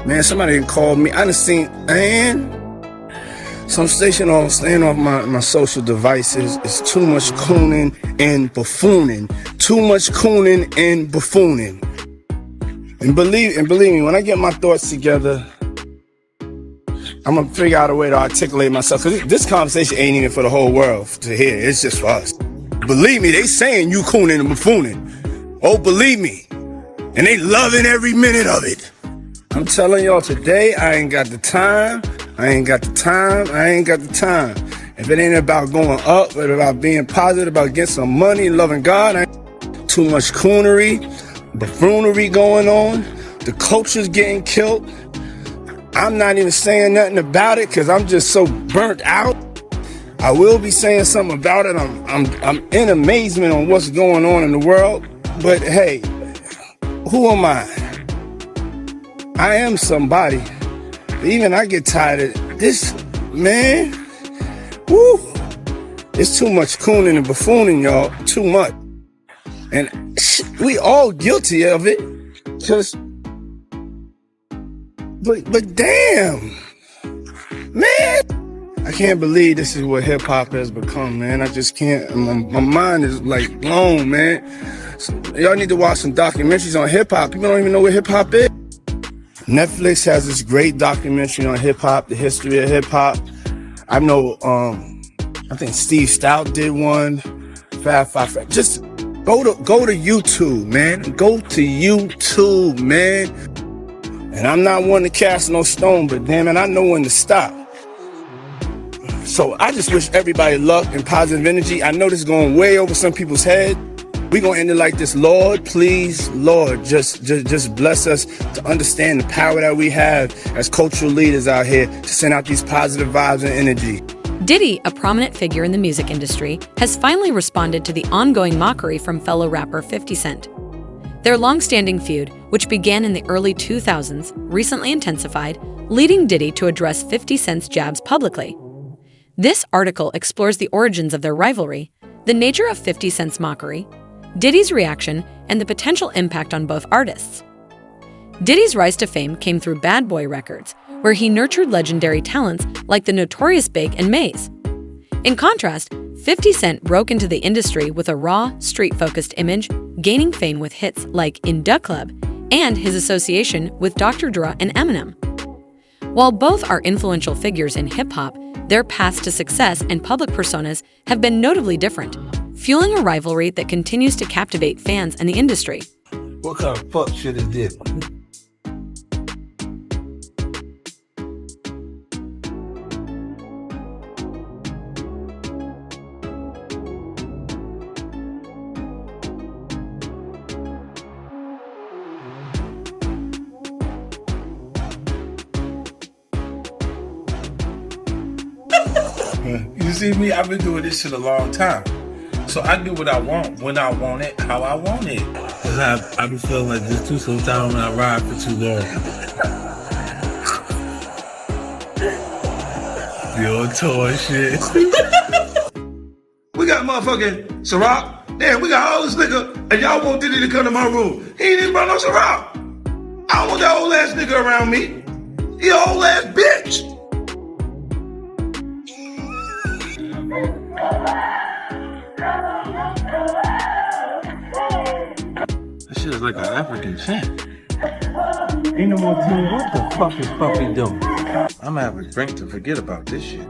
Man, somebody called me. I done seen, man. So I'm staying off my social devices. It's too much cooning and buffooning. Too much cooning and buffooning. And believe me, when I get my thoughts together, I'm gonna figure out a way to articulate myself. Cause this conversation ain't even for the whole world to hear. It's just for us. Believe me, they saying you cooning and buffooning. Oh, believe me. And they loving every minute of it. I'm telling y'all today, I ain't got the time. If it ain't about going up, but about being positive, about getting some money, loving God, too much coonery, buffoonery going on. The culture's getting killed. I'm not even saying nothing about it because I'm just so burnt out. I will be saying something about it. I'm in amazement on what's going on in the world. But hey, who am I? I am somebody. Even I get tired of this, man. Woo! It's too much cooning and buffooning, y'all. Too much. And we all guilty of it. But damn, man. I can't believe this is what hip hop has become, man. I just can't. My mind is like blown, man. So, y'all need to watch some documentaries on hip hop. People don't even know what hip hop is. Netflix has this great documentary on hip hop, the history of hip hop. I know, I think Steve Stout did one. Fab Five. Just go to YouTube, man. Go to YouTube, man. And I'm not one to cast no stone, but damn it, I know when to stop. So I just wish everybody luck and positive energy. I know this is going way over some people's head. We're going to end it like this. Lord, please, Lord, just bless us to understand the power that we have as cultural leaders out here to send out these positive vibes and energy. Diddy, a prominent figure in the music industry, has finally responded to the ongoing mockery from fellow rapper 50 Cent. Their long-standing feud, which began in the early 2000s, recently intensified, leading Diddy to address 50 Cent's jabs publicly. This article explores the origins of their rivalry, the nature of 50 Cent's mockery, Diddy's reaction, and the potential impact on both artists. Diddy's rise to fame came through Bad Boy Records, where he nurtured legendary talents like the notorious Bake and Maze. In contrast, 50 Cent broke into the industry with a raw, street-focused image, gaining fame with hits like In Da Club and his association with Dr. Dre and Eminem. While both are influential figures in hip-hop, their paths to success and public personas have been notably different, fueling a rivalry that continues to captivate fans and the industry. What kind of fuck shit is this? You see me, I've been doing this shit a long time. So I do what I want, when I want it, how I want it. Cause I be feeling like this too sometimes when I ride for too long. The old toy shit. We got motherfucking Ciroc. Damn, we got all this liquor, and y'all want Diddy to come to my room. He ain't even brought no Ciroc. I don't want that old ass nigga around me. He an old ass bitch. That shit is like an African chant. Ain't no more tune. What the fuck is Puffy doing? I'm gonna have a drink to forget about this shit.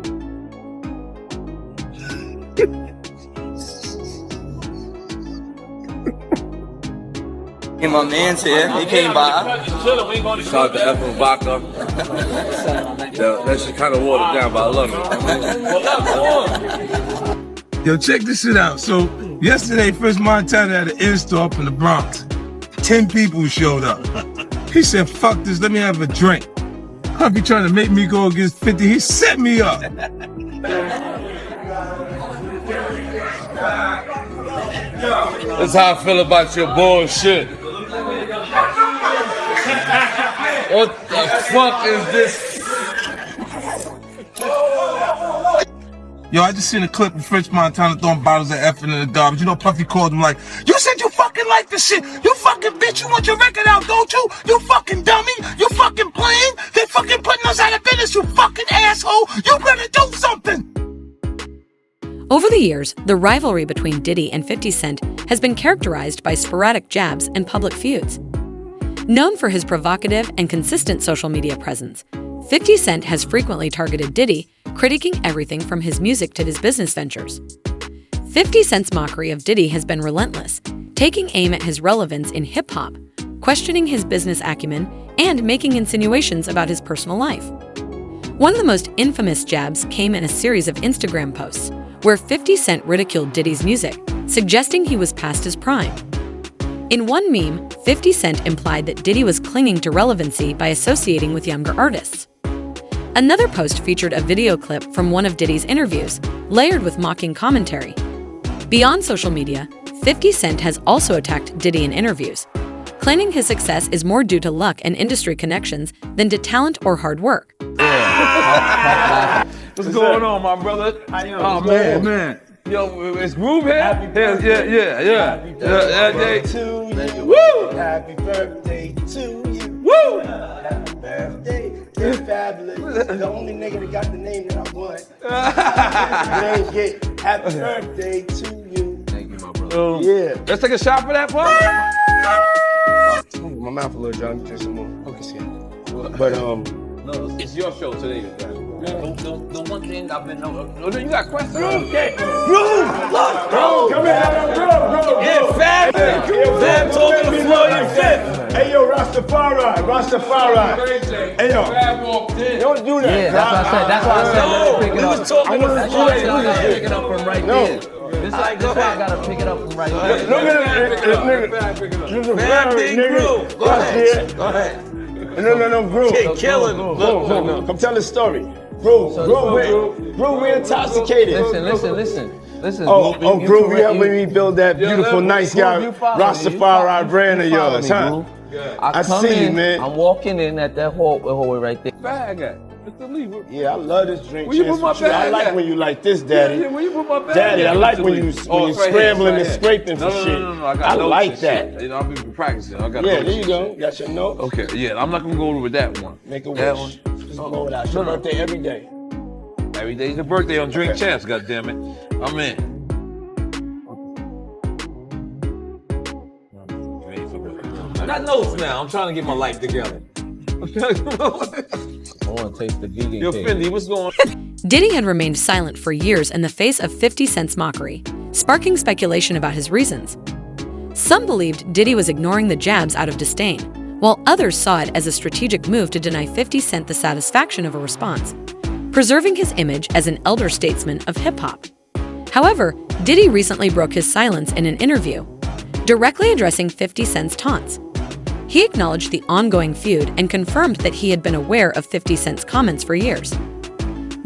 And my man's here. He came by. Shout out to F. Vodka. That shit kind of watered down, but I love it. Yo, check this shit out. So, yesterday, First Montana had an in-store up in the Bronx. 10 people showed up. He said, fuck this, let me have a drink. Puffy trying to make me go against 50. He set me up. That's how I feel about your bullshit. What the fuck is this? Yo, I just seen a clip of French Montana throwing bottles of effing in the garbage. You know, Puffy called him like, you said you fucking fucking like the shit. You fucking bitch, you want your record out, don't you? You fucking dummy. You fucking playing. They fucking putting us out of business, you fucking asshole. You better do something. Over the years, the rivalry between Diddy and 50 Cent has been characterized by sporadic jabs and public feuds. Known for his provocative and consistent social media presence, 50 Cent has frequently targeted Diddy, critiquing everything from his music to his business ventures. 50 Cent's mockery of Diddy has been relentless, taking aim at his relevance in hip-hop, questioning his business acumen, and making insinuations about his personal life. One of the most infamous jabs came in a series of Instagram posts, where 50 Cent ridiculed Diddy's music, suggesting he was past his prime. In one meme, 50 Cent implied that Diddy was clinging to relevancy by associating with younger artists. Another post featured a video clip from one of Diddy's interviews, layered with mocking commentary. Beyond social media, 50 Cent has also attacked Diddy in interviews, claiming his success is more due to luck and industry connections than to talent or hard work. What's going on, my brother? Oh, man. Yo, it's Groove here? Happy birthday. Yeah. Happy birthday to you. Woo! Happy birthday to you. Woo! Happy birthday. You're fabulous. The only nigga that got the name that I want. Happy birthday to you. Thank you, my brother. Yeah. Let's take a shot for that, bro. My mouth a little dry. Drink some more. Okay, but No, it's your show today. The one thing I've been you got questions? Okay. Groove! Come here, bro. Yeah, Fab. Fab told me to floor you fit. Hey, yo, Rastafari. Hey, yo. Don't do that. Yeah, that's why I said let me pick it up. We was talking That's why I said I gotta pick it up from right No. there. This why I gotta pick it up from right there. Look at this nigga. Fab Big Groove. Go ahead. No, Groove. Killing. No. Come tell the story. Groove, we're intoxicated. Listen. Oh, Groove, you helping me build that beautiful, nice guy, Rastafari brand of yours, huh? I see come you, in, man. I'm walking in at that hallway right there. Bag at? Mr. Lee, Yeah, I love this drink. Where you put my Chance with bag I like at? when you like this, Daddy. Yeah, where you put my bag Daddy, at, I like Mr. when Lee? you Oh, it's right scrambling here, and scraping for shit. No. I notes like and that. shit. I'll be practicing. I got Yeah, there you go. Got your note. Okay, yeah, I'm not gonna go over with that one. Make a That wish. Just blow it out. It's your birthday every day. Every day's your birthday on Drink Champs, goddammit. I'm in. I got notes now. I'm trying to get my life together. I want to taste the vegan Yo, cake. Fendi, what's going on? Diddy had remained silent for years in the face of 50 Cent's mockery, sparking speculation about his reasons. Some believed Diddy was ignoring the jabs out of disdain, while others saw it as a strategic move to deny 50 Cent the satisfaction of a response, preserving his image as an elder statesman of hip-hop. However, Diddy recently broke his silence in an interview, directly addressing 50 Cent's taunts. He acknowledged the ongoing feud and confirmed that he had been aware of 50 Cent's comments for years.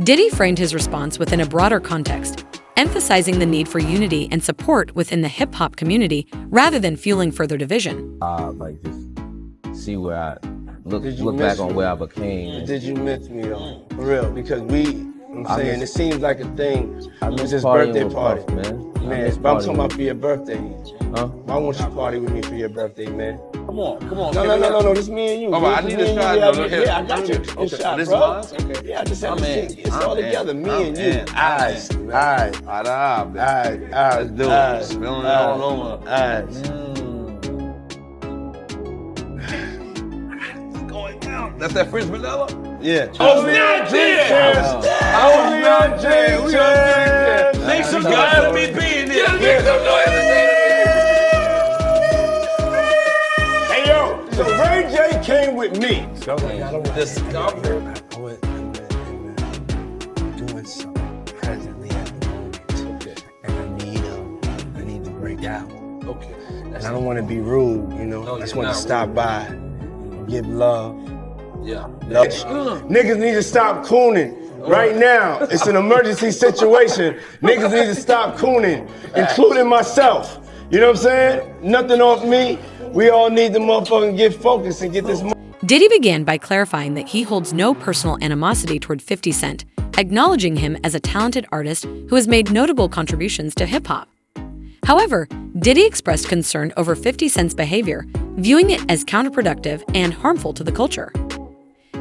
Diddy framed his response within a broader context, emphasizing the need for unity and support within the hip-hop community rather than fueling further division. Like just see where I look Did you back miss on me? where I became. Did you miss me though? For real, because I'm I saying, it miss- seems like a thing. I It's miss his partying birthday with party. Puff, man. I Man, miss but I'm partying talking about with- for your birthday. Huh? Why won't you party with me for your birthday, man? Come on. No, this me and you. All right, I This need me a and shot, you. though. Yeah, I got you. Okay, A shot, this bro. mine? Okay. Yeah, I just have I'm to in. shit. It's I'm all together, in. me I'm and you. in. Eyes, eyes, Let's eyes, do it. Spilling it all over. eyes. Going down. That's that French vanilla? Yeah. Only on Drink Champs. Only on Drink Champs. Make some noise for me being here. Make some noise. Hey, yo, so Ray J came with me. Discover. Doing something presently at the moment. And I need to break out. Okay. And I don't want to be rude, you know. I just want to stop by, give love. Yeah. Niggas need to stop cooning. Right now, it's an emergency situation. Niggas need to stop cooning, including myself. You know what I'm saying? Nothing off me. We all need to motherfucking get focused and get this money. Diddy began by clarifying that he holds no personal animosity toward 50 Cent, acknowledging him as a talented artist who has made notable contributions to hip-hop. However, Diddy expressed concern over 50 Cent's behavior, viewing it as counterproductive and harmful to the culture.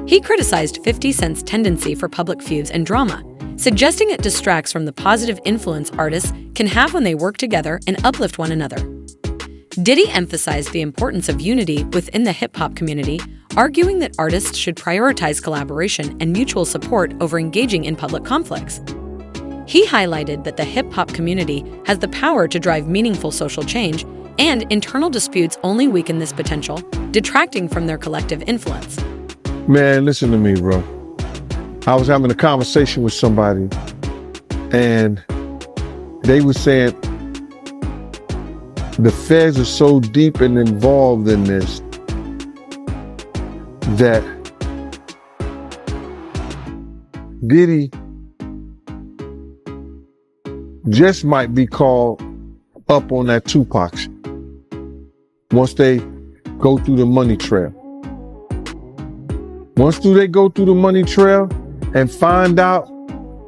He criticized 50 Cent's tendency for public feuds and drama, suggesting it distracts from the positive influence artists can have when they work together and uplift one another. Diddy emphasized the importance of unity within the hip-hop community, arguing that artists should prioritize collaboration and mutual support over engaging in public conflicts. He highlighted that the hip-hop community has the power to drive meaningful social change, and internal disputes only weaken this potential, detracting from their collective influence. Man, listen to me, bro. I was having a conversation with somebody, and they were saying the feds are so deep and involved in this that Diddy just might be called up on that Tupac shit once they go through the money trail. Once they go through the money trail and find out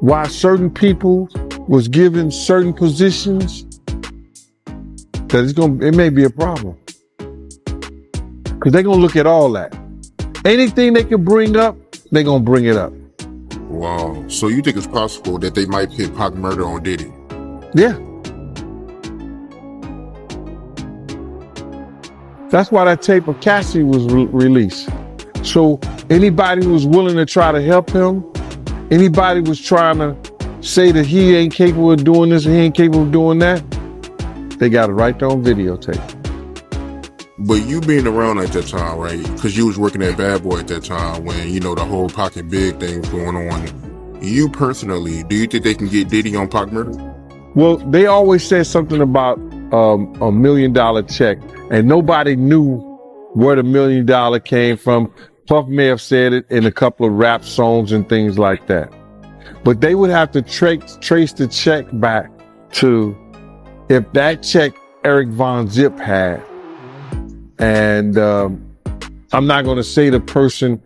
why certain people was given certain positions, that it may be a problem. Because they're gonna look at all that. Anything they can bring up, they're gonna bring it up. Wow. So you think it's possible that they might pit Pac murder on Diddy? Yeah. That's why that tape of Cassie was released. So anybody who was willing to try to help him, anybody was trying to say that he ain't capable of doing this and he ain't capable of doing that, they got it right there on videotape. But you being around at that time, right? Because you was working at Bad Boy at that time when, you know, the whole Pocket Big thing was going on. You personally, do you think they can get Diddy on Pac murder? Well, they always said something about $1 million check, and nobody knew where the $1 million came from. Puff may have said it in a couple of rap songs and things like that. But they would have to trace the check back to if that check Eric Von Zip had. And I'm not going to say the person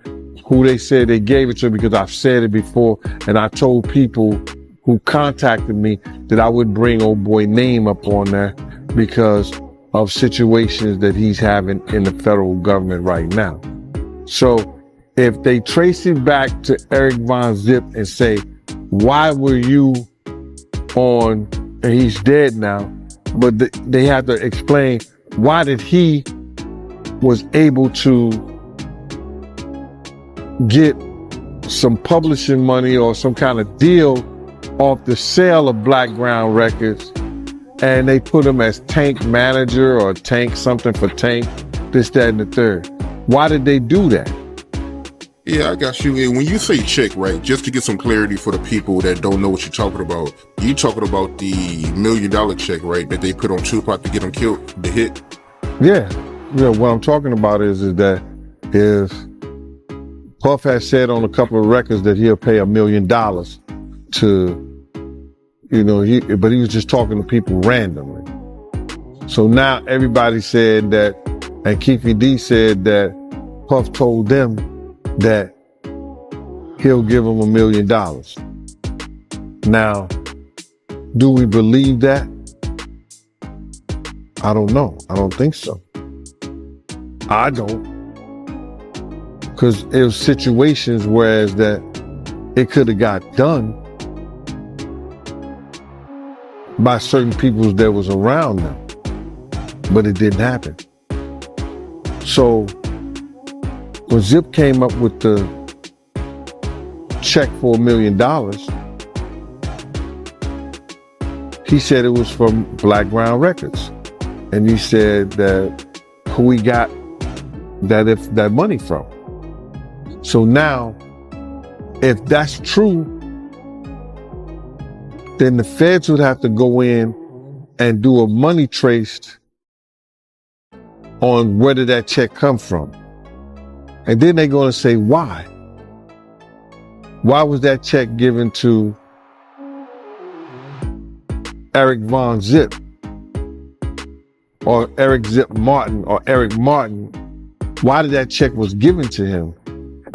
who they said they gave it to because I've said it before, and I told people who contacted me that I would bring old boy name up on there because of situations that he's having in the federal government right now. So if they trace it back to Eric Von Zip and say, why were you on, and he's dead now, but they have to explain why did he was able to get some publishing money or some kind of deal off the sale of Black Ground Records, and they put him as Tank manager or Tank something for Tank, this, that, and the third. Why did they do that? Yeah, I got you. And when you say check, right, just to get some clarity for the people that don't know what you're talking about, you talking about the $1 million check, right, that they put on Tupac to get him killed, the hit? Yeah. Yeah, what I'm talking about is that if Puff has said on a couple of records that he'll pay $1 million to, you know, but he was just talking to people randomly. So now everybody said that, and Keefy D said that Puff told them that he'll give them $1 million. Now, do we believe that? I don't know. I don't think so. I don't. Because it was situations whereas that it could have got done by certain people that was around them, but it didn't happen. So when Zip came up with the check for $1 million, he said it was from Black Ground Records. And he said that who he got that money from. So now, if that's true, then the feds would have to go in and do a money trace on where did that check come from. And then they're going to say, why? Why was that check given to Eric Von Zip or Eric Zip Martin or Eric Martin? Why did that check was given to him?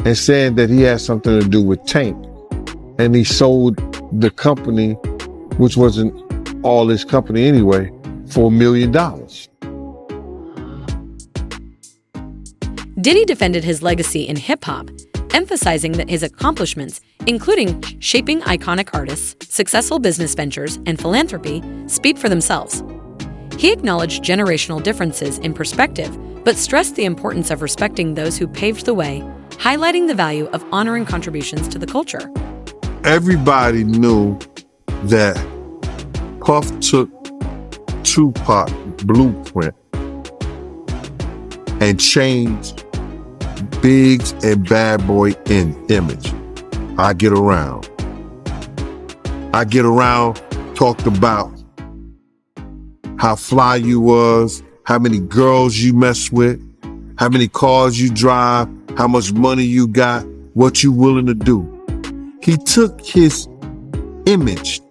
And saying that he had something to do with Tank. And he sold the company, which wasn't all his company anyway, for $1 million. Diddy defended his legacy in hip-hop, emphasizing that his accomplishments, including shaping iconic artists, successful business ventures, and philanthropy, speak for themselves. He acknowledged generational differences in perspective, but stressed the importance of respecting those who paved the way, highlighting the value of honoring contributions to the culture. Everybody knew that Puff took Tupac blueprint and changed Biggs and Bad Boy in image. I Get Around talked about how fly you was, how many girls you mess with, how many cars you drive, how much money you got, what you willing to do. He took his image.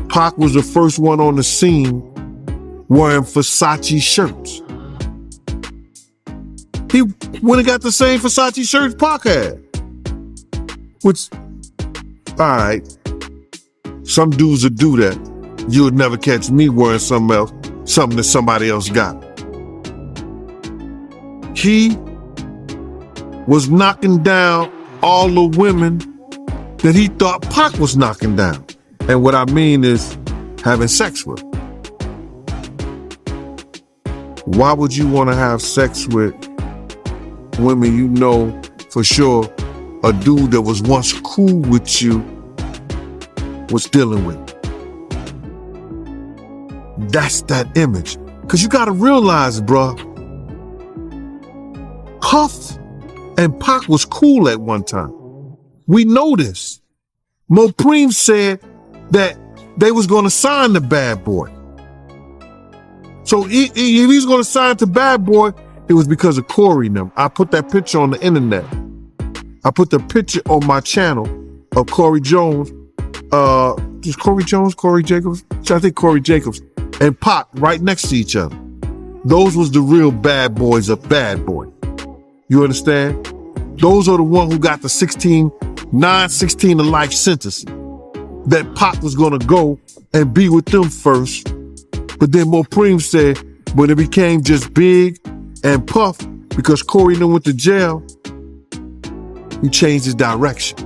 Pac was the first one on the scene wearing Versace shirts. He went and got the same Versace shirts Pac had. Which, all right, some dudes would do that. You would never catch me wearing something else, something that somebody else got. He was knocking down all the women that he thought Pac was knocking down. And what I mean is having sex with. Why would you want to have sex with women you know for sure a dude that was once cool with you was dealing with? That's that image. Because you got to realize, bruh, Puff and Pac was cool at one time. We know this. Mopreme said that they was going to sign the Bad Boy. So if he's going to sign to Bad Boy, it was because of Corey and them. I put that picture on the internet. I put the picture on my channel of Corey Jones. Just Corey Jones, Corey Jacobs? I think Corey Jacobs and Pac right next to each other. Those was the real bad boys of Bad Boy. You understand? Those are the ones who got the 16 to life sentence. That Pac was gonna go and be with them first. But then Mopreme said, when it became just Big and Puff, because Corey and them went to jail, he changed his direction.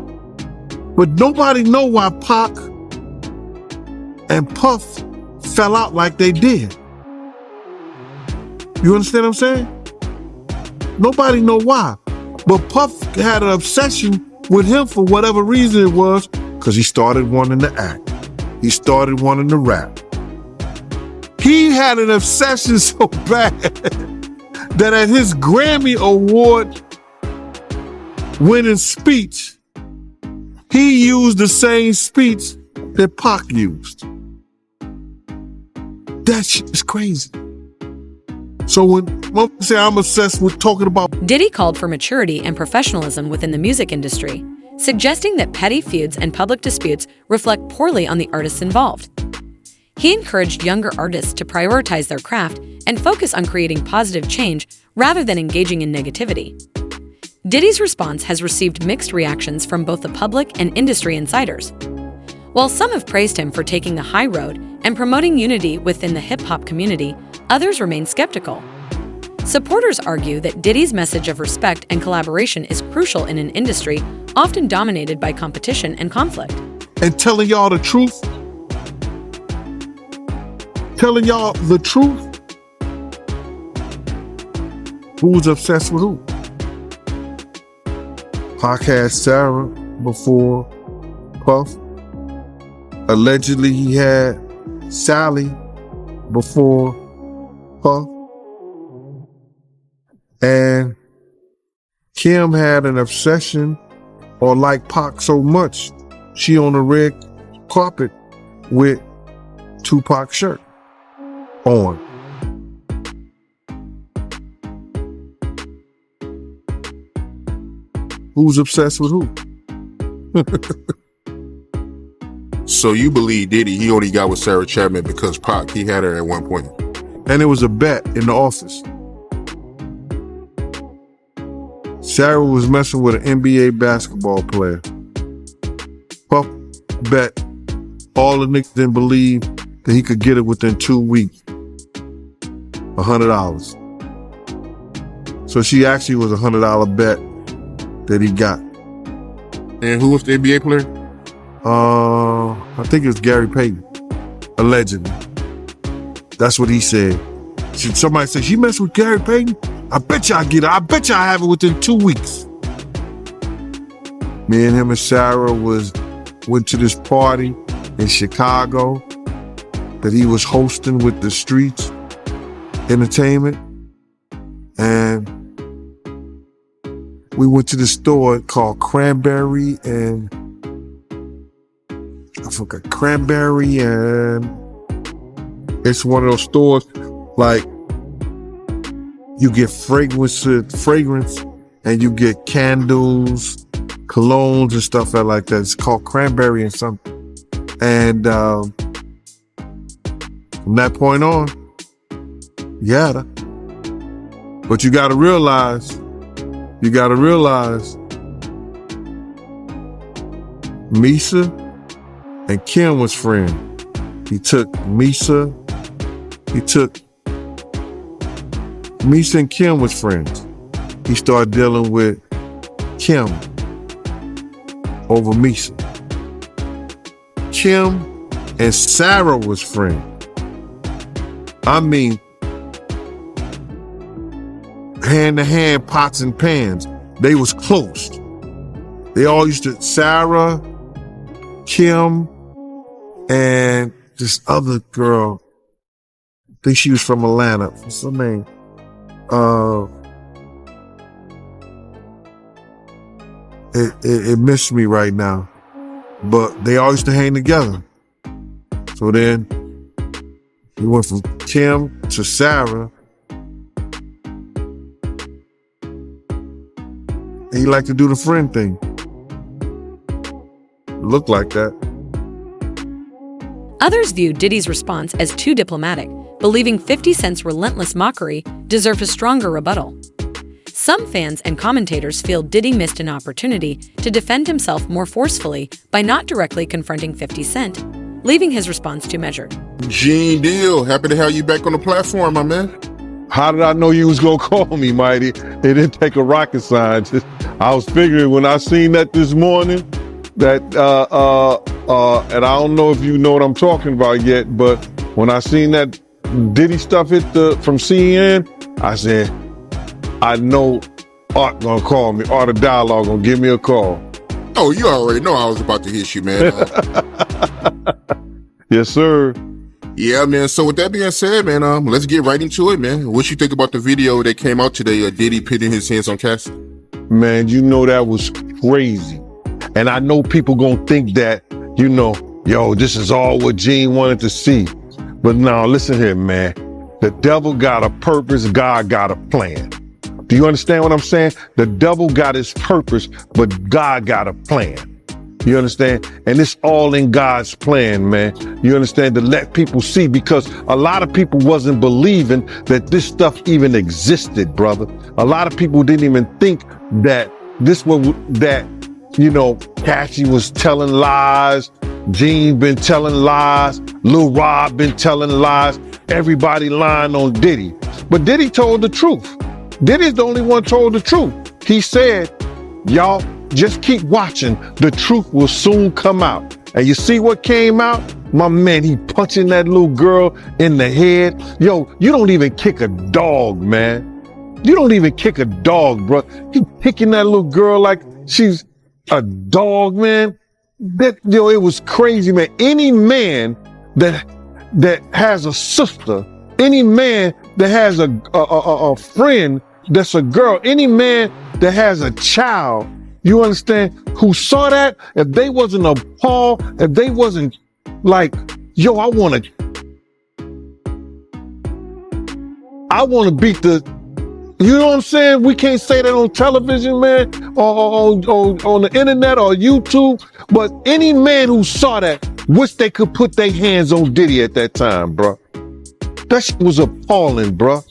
But nobody know why Pac and Puff fell out like they did. You understand what I'm saying? Nobody know why. But Puff had an obsession with him for whatever reason it was, because he started wanting to act. He started wanting to rap. He had an obsession so bad that at his Grammy Award winning speech, he used the same speech that Pac used. That shit is crazy. So when motherfuckers say I'm obsessed with talking about... Diddy called for maturity and professionalism within the music industry, suggesting that petty feuds and public disputes reflect poorly on the artists involved. He encouraged younger artists to prioritize their craft and focus on creating positive change rather than engaging in negativity. Diddy's response has received mixed reactions from both the public and industry insiders. While some have praised him for taking the high road and promoting unity within the hip-hop community, others remain skeptical. Supporters argue that Diddy's message of respect and collaboration is crucial in an industry often dominated by competition and conflict. And telling y'all the truth, who's obsessed with who? Pac had Sarah before Puff. Allegedly, he had Sally before Puff. And Kim had an obsession or liked Pac so much, she on the red carpet with Tupac shirt on. Who's obsessed with who? So you believe Diddy, he only got with Sarah Chapman because Pac, he had her at one point. And it was a bet in the office. Sarah was messing with an NBA basketball player. Puff bet all the niggas didn't believe that he could get it within 2 weeks. $100. So she actually was a $100 bet that he got. And who was the NBA player? I think it was Gary Payton, allegedly. That's what he said. Somebody said, she messed with Gary Payton? I bet you I get it. I bet you I have it within 2 weeks. Me and him and Sarah went to this party in Chicago that he was hosting with the Streets Entertainment. And we went to the store called Cranberry and I forgot Cranberry, and it's one of those stores like you get fragrance and you get candles, colognes and stuff like that. It's called Cranberry and something. And from that point on, yeah. But you gotta realize Misa and Kim was friends. Misa and Kim was friends. He started dealing with Kim over Misa. Kim and Sarah was friends. I mean, hand to hand, pots and pans. They was close. They all used to, Sarah, Kim, and this other girl, I think she was from Atlanta. What's her name? It missed me right now. But they all used to hang together. So then we went from Kim to Sarah. And he liked to do the friend thing. Looked like that. Others viewed Diddy's response as too diplomatic, believing 50 Cent's relentless mockery deserved a stronger rebuttal. Some fans and commentators feel Diddy missed an opportunity to defend himself more forcefully by not directly confronting 50 Cent, leaving his response too measured. Gene Deal, happy to have you back on the platform, my man. How did I know you was gonna call me, Mighty? It didn't take a rocket scientist. I was figuring when I seen that this morning, that and I don't know if you know what I'm talking about yet, but when I seen that Diddy stuff from CNN, I said, I know Art gonna call me. Art of Dialogue gonna give me a call. Oh, you already know I was about to hit you, man. Yes, sir. Yeah, man. So with that being said, man, let's get right into it, man. What you think about the video that came out today of Diddy putting his hands on Cassie? Man, you know that was crazy. And I know people gonna think that, you know, yo, this is all what Gene wanted to see. But now, listen here, man. The devil got a purpose, God got a plan. Do you understand what I'm saying? The devil got his purpose, but God got a plan. You understand? And it's all in God's plan, man. You understand? To let people see, because a lot of people wasn't believing that this stuff even existed, brother. A lot of people didn't even think that Cassie was telling lies. Gene been telling lies. Lil Rob been telling lies. Everybody lying on Diddy. But Diddy told the truth. Diddy's the only one told the truth. He said, y'all, just keep watching. The truth will soon come out. And you see what came out? My man, he punching that little girl in the head. Yo, you don't even kick a dog, man. You don't even kick a dog, bro. He kicking that little girl like she's a dog, man. It was crazy, man. Any man that has a sister, any man that has a friend that's a girl, any man that has a child, you understand, who saw that, if they wasn't appalled, if they wasn't like, yo, I want to beat the, you know what I'm saying? We can't say that on television, man, or on the internet or YouTube, but any man who saw that, wish they could put their hands on Diddy at that time, bro. That shit was appalling, bro.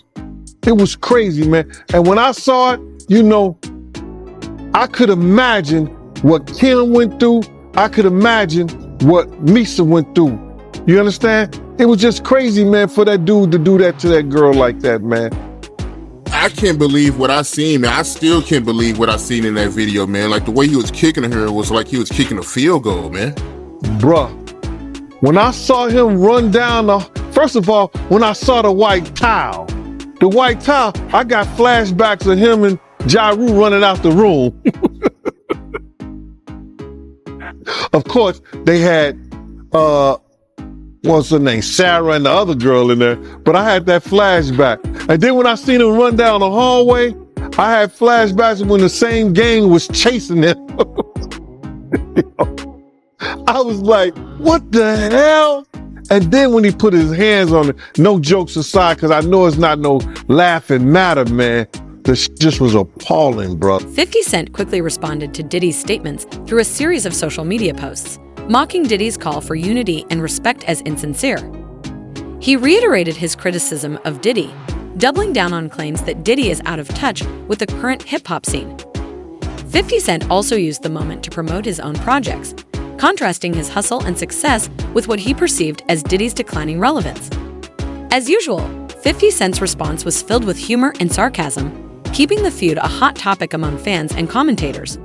It was crazy, man. And when I saw it, you know, I could imagine what Kim went through. I could imagine what Misa went through. You understand? it was just crazy, man, for that dude to do that to that girl like that, man. I can't believe what I seen, man. I still can't believe what I seen in that video, man. Like the way he was kicking her was like he was kicking a field goal, man. Bruh, when I saw him run down first of all, when I saw the white towel, I got flashbacks of him and Ja Rule running out the room. Of course, they had, what's her name, Sarah and the other girl in there, but I had that flashback. And then when I seen him run down the hallway, I had flashbacks when the same gang was chasing him. I was like, what the hell? And then when he put his hands on it, no jokes aside, because I know it's not no laughing matter, man. This just was appalling, bro. 50 Cent quickly responded to Diddy's statements through a series of social media posts, mocking Diddy's call for unity and respect as insincere. He reiterated his criticism of Diddy, doubling down on claims that Diddy is out of touch with the current hip-hop scene. 50 Cent also used the moment to promote his own projects, contrasting his hustle and success with what he perceived as Diddy's declining relevance. As usual, 50 Cent's response was filled with humor and sarcasm, keeping the feud a hot topic among fans and commentators.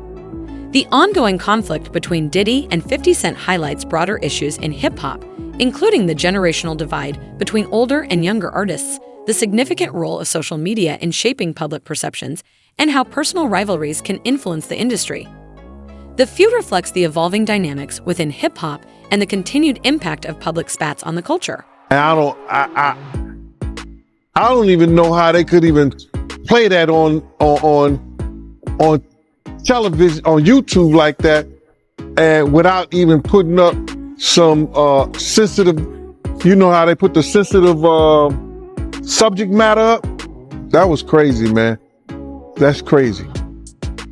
The ongoing conflict between Diddy and 50 Cent highlights broader issues in hip-hop, including the generational divide between older and younger artists, the significant role of social media in shaping public perceptions, and how personal rivalries can influence the industry. The feud reflects the evolving dynamics within hip-hop and the continued impact of public spats on the culture. And I don't even know how they could even play that on television, on YouTube like that, and without even putting up some sensitive, you know how they put the sensitive subject matter up? That was crazy, man. That's crazy.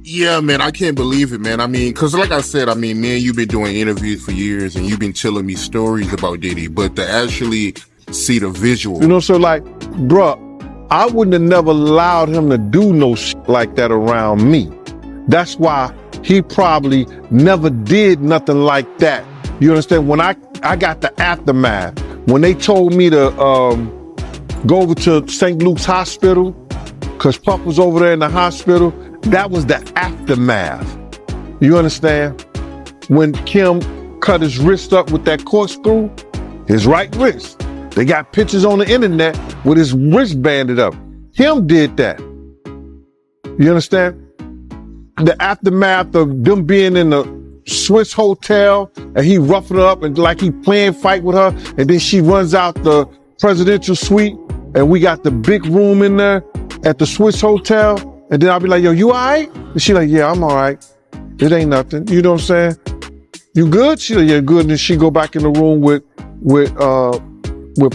Yeah, man, I can't believe it, man. I mean, because like I said, I mean, man, you've been doing interviews for years and you've been telling me stories about Diddy, but to actually see the visual. You know, so like, bruh, I wouldn't have never allowed him to do no shit like that around me. That's why he probably never did nothing like that. You understand? When I got the aftermath, when they told me to go over to St. Luke's Hospital, because Puff was over there in the hospital, that was the aftermath. You understand? When Kim cut his wrist up with that corkscrew, his right wrist. They got pictures on the internet with his wrist banded up. Him did that. You understand? The aftermath of them being in the Swiss hotel and he roughing her up and like he playing fight with her, and then she runs out the presidential suite and we got the big room in there at the Swiss hotel, and then I'll be like, yo, you all right? And she like, yeah, I'm all right. It ain't nothing. You know what I'm saying? You good? She like, yeah, good. And then she go back in the room with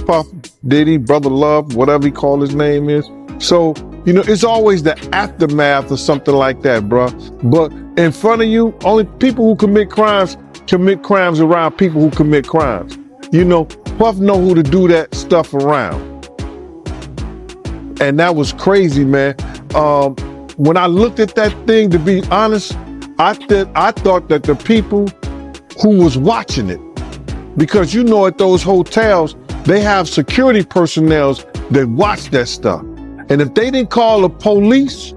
Puff, Diddy, Brother Love, whatever he call his name is. So, you know, it's always the aftermath of something like that, bro. But in front of you, only people who commit crimes around people who commit crimes. You know, Puff know who to do that stuff around. And that was crazy, man. When I looked at that thing, to be honest, I thought that the people who was watching it, because you know at those hotels, they have security personnel that watch that stuff. And if they didn't call the police,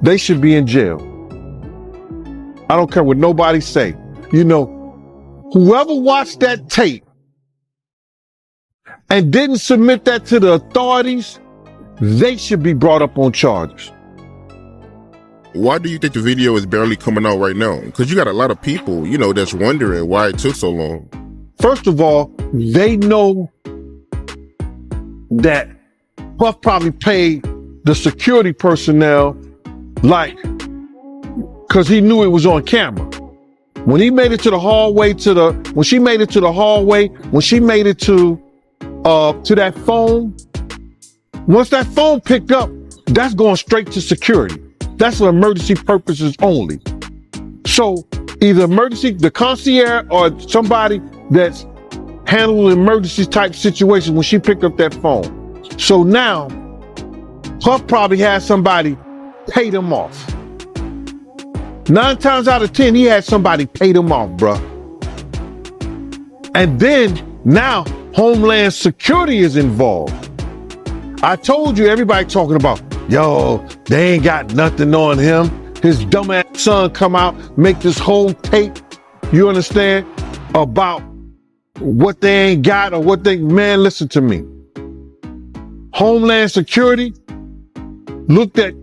they should be in jail. I don't care what nobody say. You know, whoever watched that tape and didn't submit that to the authorities, they should be brought up on charges. Why do you think the video is barely coming out right now? Because you got a lot of people, you know, that's wondering why it took so long. First of all, they know that Puff probably paid the security personnel like, because he knew it was on camera. When he made it to the hallway, when she made it to that phone, once that phone picked up, that's going straight to security. That's for emergency purposes only. So either the concierge or somebody that's handling emergency type situations when she picked up that phone. So now, Puff probably had somebody pay them off. 9 times out of 10, he had somebody pay them off, bruh. And then now Homeland Security is involved. I told you, everybody talking about, yo, they ain't got nothing on him. His dumbass son come out, make this whole tape, you understand, about what they ain't got or what they, man, listen to me. Homeland Security looked at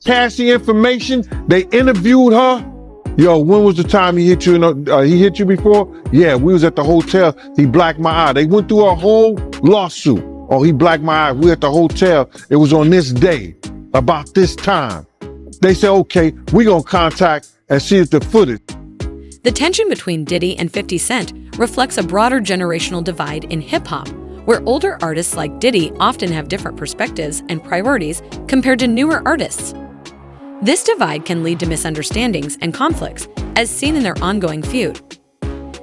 Cassie information. They interviewed her. Yo, when was the time he hit you? He hit you before? Yeah, we was at the hotel. He blacked my eye. They went through a whole lawsuit. Oh, he blacked my eye. We at the hotel. It was on this day, about this time. They said, okay, we gonna contact and see if the footage. The tension between Diddy and 50 Cent reflects a broader generational divide in hip-hop, where older artists like Diddy often have different perspectives and priorities compared to newer artists. This divide can lead to misunderstandings and conflicts, as seen in their ongoing feud.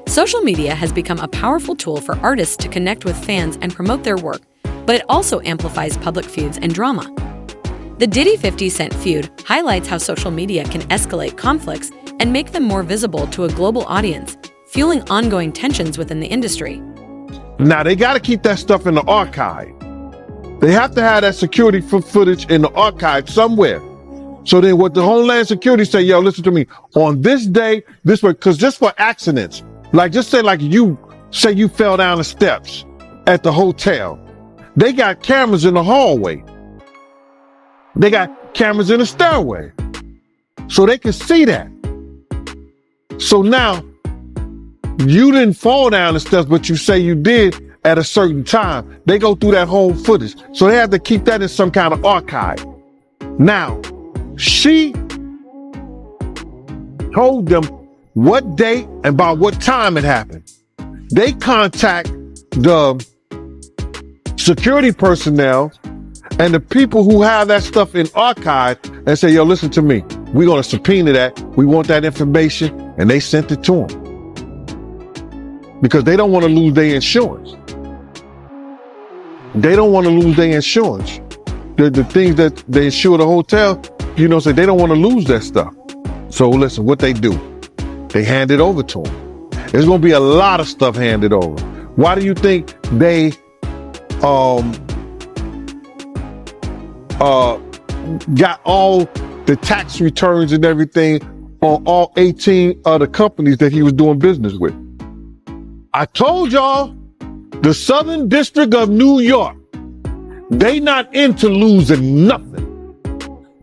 Social media has become a powerful tool for artists to connect with fans and promote their work, but it also amplifies public feuds and drama. The Diddy-50 Cent feud highlights how social media can escalate conflicts and make them more visible to a global audience, fueling ongoing tensions within the industry. Now, they got to keep that stuff in the archive. They have to have that security footage in the archive somewhere. So then what the Homeland Security say, yo, listen to me, on this day, this way, because just for accidents, like just say like you fell down the steps at the hotel. They got cameras in the hallway. They got cameras in the stairway. So they can see that. So now, you didn't fall down the steps, but you say you did at a certain time. They go through that whole footage. So they have to keep that in some kind of archive. Now, she told them what date and by what time it happened. They contact the security personnel and the people who have that stuff in archive and say, yo, listen to me. We're going to subpoena that. We want that information. And they sent it to them because they don't want to lose their insurance. They don't want to lose their insurance. The things that they insure the hotel, you know, so they don't want to lose that stuff. So listen, what they do, they hand it over to them. There's going to be a lot of stuff handed over. Why do you think they got all the tax returns and everything on all 18 other companies that he was doing business with? I told y'all, the Southern District of New York, they not into losing nothing.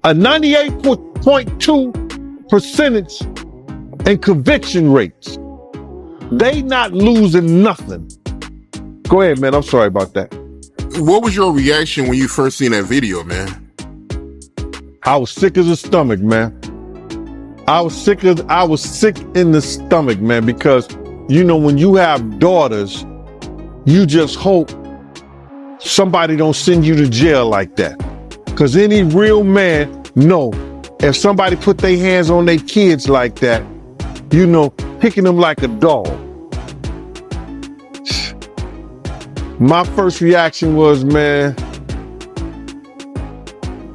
A 98.2 percentage in conviction rates. They not losing nothing. Go ahead, man. I'm sorry about that. What was your reaction when you first seen that video, man? I was sick as a stomach, man. I was sick in the stomach, man, because, you know, when you have daughters, you just hope somebody don't send you to jail like that. Because any real man know if somebody put their hands on their kids like that, you know, picking them like a dog. My first reaction was, man,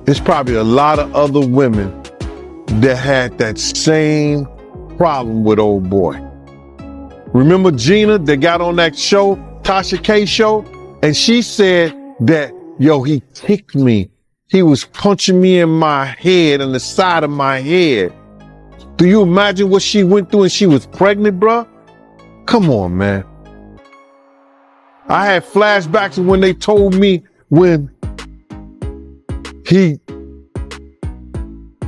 it's probably a lot of other women that had that same problem with old boy. Remember Gina that got on that show, Tasha K show? And she said that, yo, he kicked me. He was punching me in my head and the side of my head. Do you imagine what she went through and she was pregnant, bruh? Come on, man. I had flashbacks of when they told me when he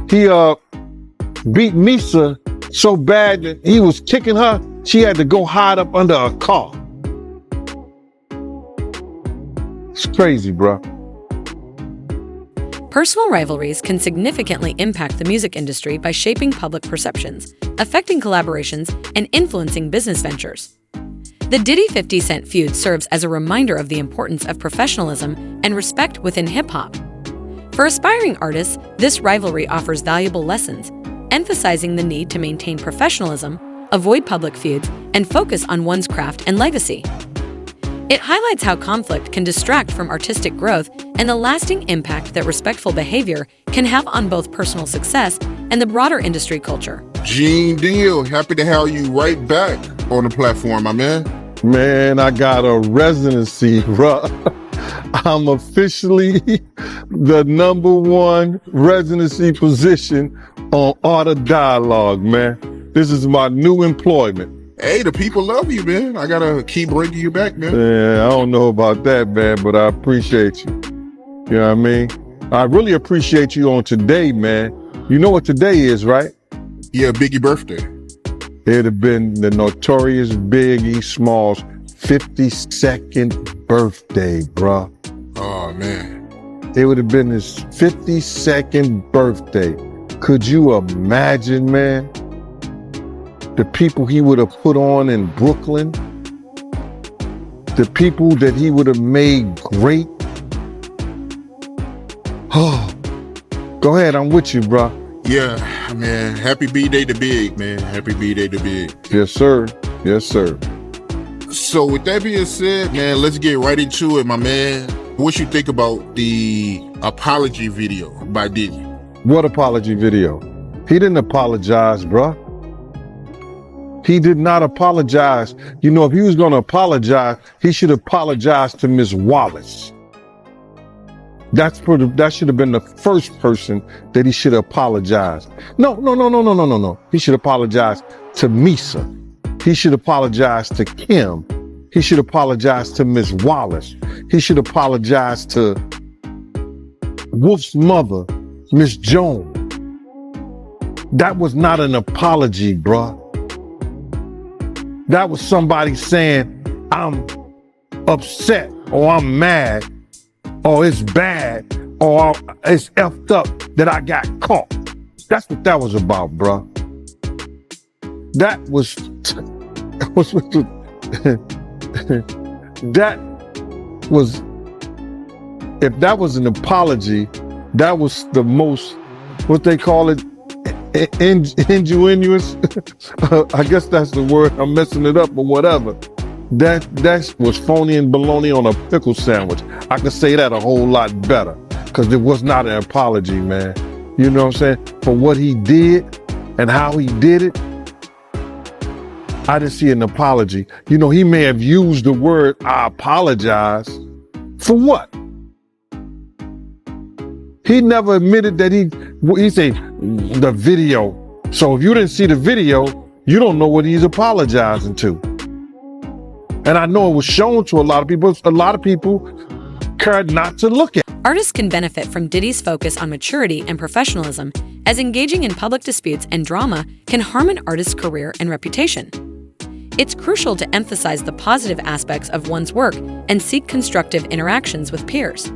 beat Misa so bad that he was kicking her, she had to go hide up under a car. It's crazy, bro. Personal rivalries can significantly impact the music industry by shaping public perceptions, affecting collaborations, and influencing business ventures. The Diddy-50 Cent feud serves as a reminder of the importance of professionalism and respect within hip-hop. For aspiring artists, this rivalry offers valuable lessons, emphasizing the need to maintain professionalism, avoid public feuds, and focus on one's craft and legacy. It highlights how conflict can distract from artistic growth and the lasting impact that respectful behavior can have on both personal success and the broader industry culture. Gene Deal, happy to have you right back on the platform, my man. Man, I got a residency, bruh. I'm officially the #1 residency position on Art of Dialogue, man. This is my new employment. Hey, the people love you, man. I gotta keep bringing you back, man. Yeah, I don't know about that, man, but I appreciate you. You know what I mean? I really appreciate you on today, man. You know what today is, right? Yeah, Biggie birthday. It'd have been the notorious Biggie Smalls' 52nd birthday, bruh. Oh, man. It would have been his 52nd birthday. Could you imagine, man? The people he would have put on in Brooklyn, the people that he would have made great. Oh, go ahead, I'm with you, bro. Yeah, man. Happy B-Day to Big, man. Happy B-Day to Big. Yes, sir. Yes, sir. So with that being said, man, let's get right into it, my man. What you think about the apology video by Diddy? What apology video? He didn't apologize, bruh. He did not apologize. You know, if he was going to apologize, he should apologize to Miss Wallace. That should have been the first person that he should have apologized. No. He should apologize to Misa. He should apologize to Kim. He should apologize to Miss Wallace. He should apologize to Wolf's mother, Miss Jones. That was not an apology, bruh. That was somebody saying, I'm upset, or I'm mad, or it's bad, or it's effed up that I got caught. That's what that was about, bruh. That was if that was an apology, that was the most, what they call it, ingenuous. I guess that's the word. I'm messing it up or whatever. That was phony and baloney on a pickle sandwich. I could say that a whole lot better because it was not an apology, man. You know what I'm saying? For what he did and how he did it, I didn't see an apology. You know, he may have used the word I apologize. For what? He never admitted that he said the video. So if you didn't see the video, you don't know what he's apologizing to. And I know it was shown to a lot of people. A lot of people cared not to look at it. Artists can benefit from Diddy's focus on maturity and professionalism, as engaging in public disputes and drama can harm an artist's career and reputation. It's crucial to emphasize the positive aspects of one's work and seek constructive interactions with peers.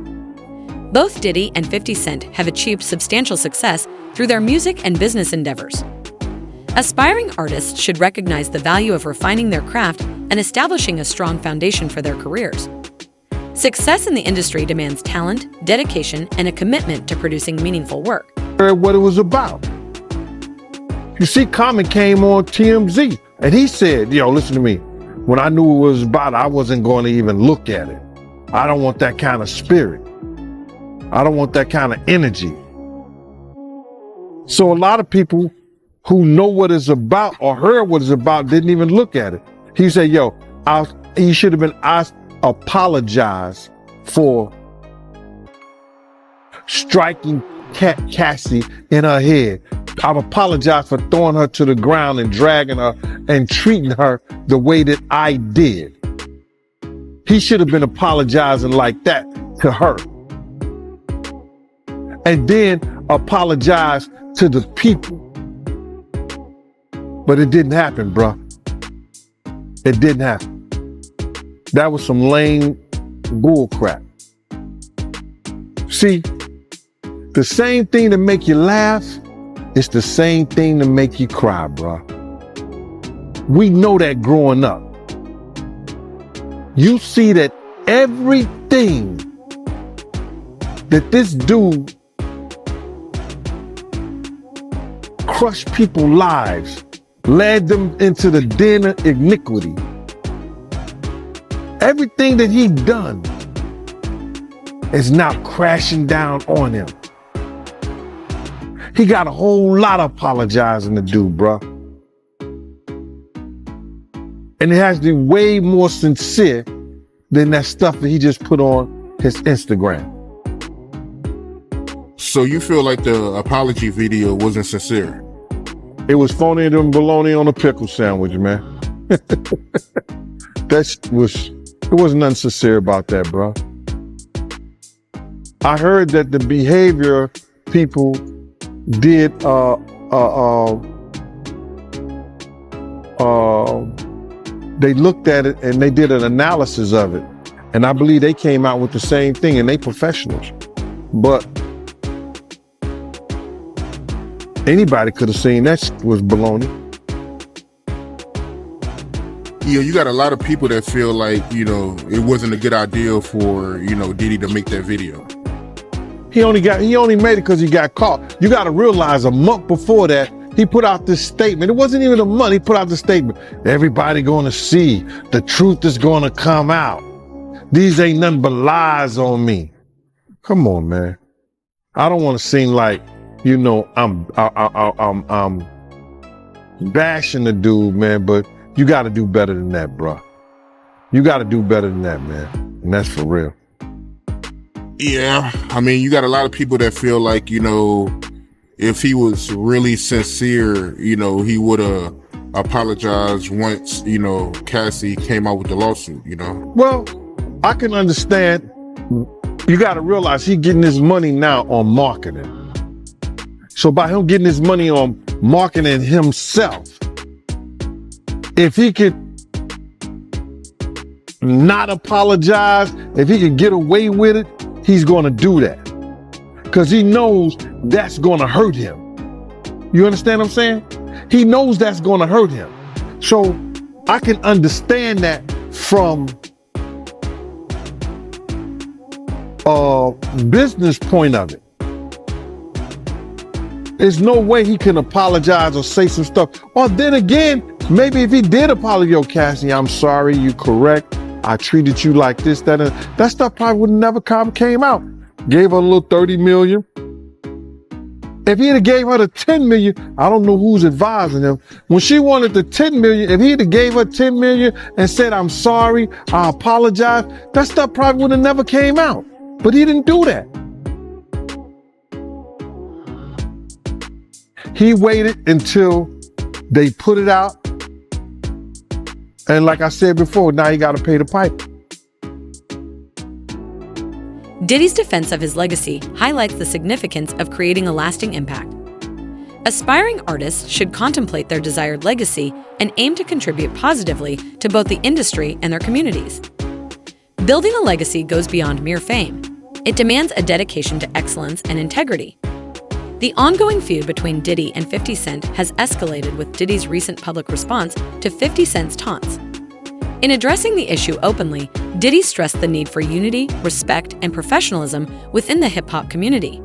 Both Diddy and 50 Cent have achieved substantial success through their music and business endeavors. Aspiring artists should recognize the value of refining their craft and establishing a strong foundation for their careers. Success in the industry demands talent, dedication, and a commitment to producing meaningful work. What it was about. You see, Common came on TMZ and he said, yo, listen to me. When I knew what it was about, I wasn't going to even look at it. I don't want that kind of spirit. I don't want that kind of energy. So a lot of people who know what it's about or heard what it's about didn't even look at it. He said, yo, he should have been asked apologize for striking Cassie in her head. I've apologized for throwing her to the ground and dragging her and treating her the way that I did. He should have been apologizing like that to her. And then apologize to the people. But it didn't happen, bruh. It didn't happen. That was some lame bull crap. See, the same thing that make you laugh, it's the same thing to make you cry, bruh. We know that growing up. You see that everything that this dude crushed people's lives, led them into the den of iniquity. Everything that he done is now crashing down on him. He got a whole lot of apologizing to do, bruh. And it has to be way more sincere than that stuff that he just put on his Instagram. So you feel like the apology video wasn't sincere? It was phony than bologna on a pickle sandwich, man. It wasn't nothing sincere about that, bro. I heard that the behavior people did, they looked at it and they did an analysis of it. And I believe they came out with the same thing, and they professionals. But anybody could have seen that was baloney. You got a lot of people that feel like, it wasn't a good idea for, Diddy to make that video. He only made it because he got caught. You got to realize a month before that, he put out this statement. It wasn't even a month. He put out the statement. Everybody going to see. The truth is going to come out. These ain't nothing but lies on me. Come on, man. I don't want to seem like, I'm bashing the dude, man, but you got to do better than that, bro. You got to do better than that, man. And that's for real. Yeah. I mean, you got a lot of people that feel like, if he was really sincere, he would have apologized once, Cassie came out with the lawsuit, Well, I can understand. You got to realize he's getting his money now on marketing. So by him getting his money on marketing himself, if he could not apologize, if he could get away with it, he's going to do that. Because he knows that's going to hurt him. You understand what I'm saying? He knows that's going to hurt him. So I can understand that from a business point of it. There's no way he can apologize or say some stuff. Or then again, maybe if he did apologize, yo, Cassie, I'm sorry, you correct. I treated you like this, that, and that stuff probably would never came out. Gave her a little 30 million. If he'd have gave her the 10 million, I don't know who's advising him. When she wanted the 10 million, if he'd have gave her 10 million and said, I'm sorry, I apologize, that stuff probably would have never came out. But he didn't do that. He waited until they put it out. And like I said before, now he got to pay the piper. Diddy's defense of his legacy highlights the significance of creating a lasting impact. Aspiring artists should contemplate their desired legacy and aim to contribute positively to both the industry and their communities. Building a legacy goes beyond mere fame. It demands a dedication to excellence and integrity. The ongoing feud between Diddy and 50 Cent has escalated with Diddy's recent public response to 50 Cent's taunts. In addressing the issue openly, Diddy stressed the need for unity, respect, and professionalism within the hip-hop community.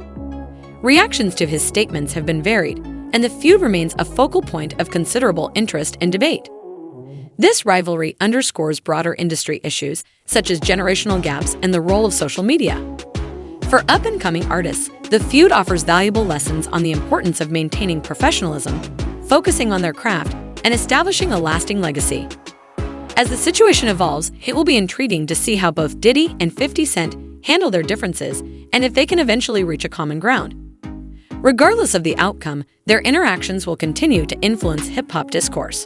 Reactions to his statements have been varied, and the feud remains a focal point of considerable interest and debate. This rivalry underscores broader industry issues, such as generational gaps and the role of social media. For up-and-coming artists, the feud offers valuable lessons on the importance of maintaining professionalism, focusing on their craft, and establishing a lasting legacy. As the situation evolves, it will be intriguing to see how both Diddy and 50 Cent handle their differences and if they can eventually reach a common ground. Regardless of the outcome, their interactions will continue to influence hip-hop discourse.